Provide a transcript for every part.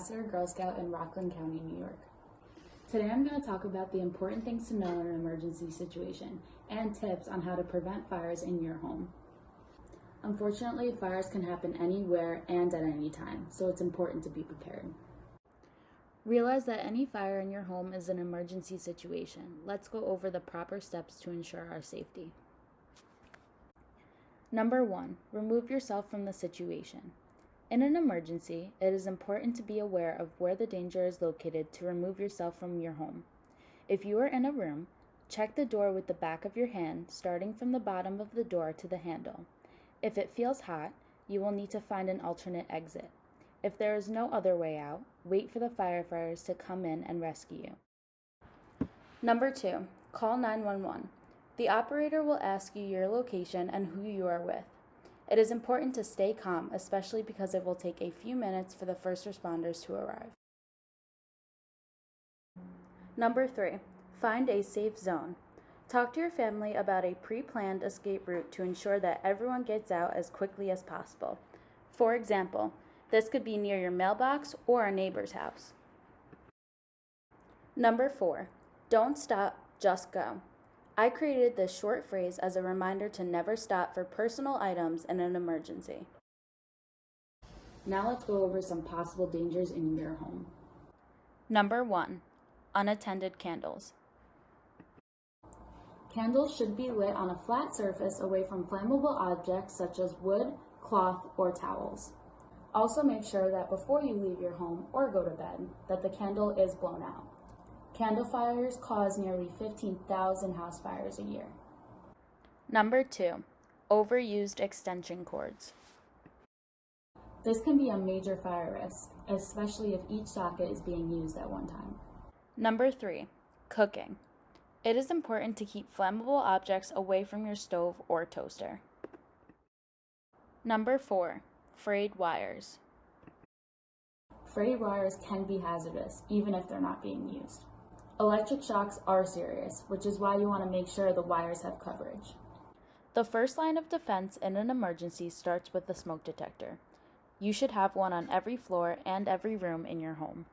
Ambassador Girl Scout in Rockland County, New York. Today I'm going to talk about the important things to know in an emergency situation and tips on how to prevent fires in your home. Unfortunately, fires can happen anywhere and at any time, so it's important to be prepared. Realize that any fire in your home is an emergency situation. Let's go over the proper steps to ensure our safety. Number 1, remove yourself from the situation. In an emergency, it is important to be aware of where the danger is located to remove yourself from your home. If you are in a room, check the door with the back of your hand, starting from the bottom of the door to the handle. If it feels hot, you will need to find an alternate exit. If there is no other way out, wait for the firefighters to come in and rescue you. Number 2, call 911. The operator will ask you your location and who you are with. It is important to stay calm, especially because it will take a few minutes for the first responders to arrive. Number 3, find a safe zone. Talk to your family about a pre-planned escape route to ensure that everyone gets out as quickly as possible. For example, this could be near your mailbox or a neighbor's house. Number 4, don't stop, just go. I created this short phrase as a reminder to never stop for personal items in an emergency. Now let's go over some possible dangers in your home. Number 1, unattended candles. Candles should be lit on a flat surface away from flammable objects such as wood, cloth, or towels. Also make sure that before you leave your home or go to bed, that the candle is blown out. Candle fires cause nearly 15,000 house fires a year. Number 2, overused extension cords. This can be a major fire risk, especially if each socket is being used at one time. Number 3, cooking. It is important to keep flammable objects away from your stove or toaster. Number 4, frayed wires. Frayed wires can be hazardous, even if they're not being used. Electric shocks are serious, which is why you want to make sure the wires have coverage. The first line of defense in an emergency starts with the smoke detector. You should have one on every floor and every room in your home.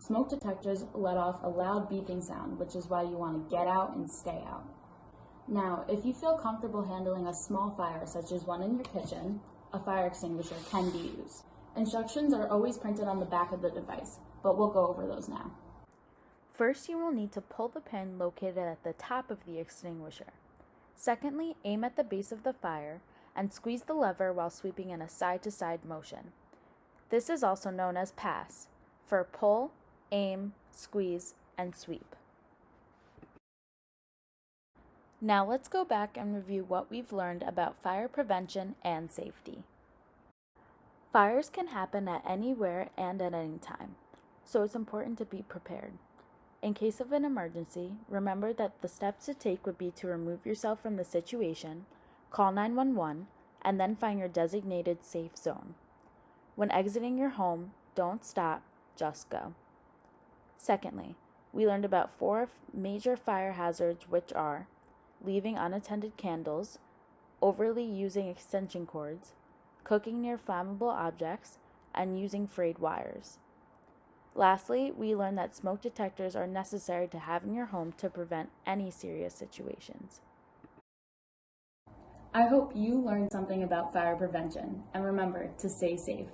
Smoke detectors let off a loud beeping sound, which is why you want to get out and stay out. Now, if you feel comfortable handling a small fire, such as one in your kitchen, a fire extinguisher can be used. Instructions are always printed on the back of the device, but we'll go over those now. First, you will need to pull the pin located at the top of the extinguisher. Secondly, aim at the base of the fire and squeeze the lever while sweeping in a side-to-side motion. This is also known as pass, for pull, aim, squeeze, and sweep. Now let's go back and review what we've learned about fire prevention and safety. Fires can happen at anywhere and at any time, so it's important to be prepared. In case of an emergency, remember that the steps to take would be to remove yourself from the situation, call 911, and then find your designated safe zone. When exiting your home, don't stop, just go. Secondly, we learned about 4 major fire hazards, which are leaving unattended candles, overly using extension cords, cooking near flammable objects, and using frayed wires. Lastly, we learned that smoke detectors are necessary to have in your home to prevent any serious situations. I hope you learned something about fire prevention, and remember to stay safe.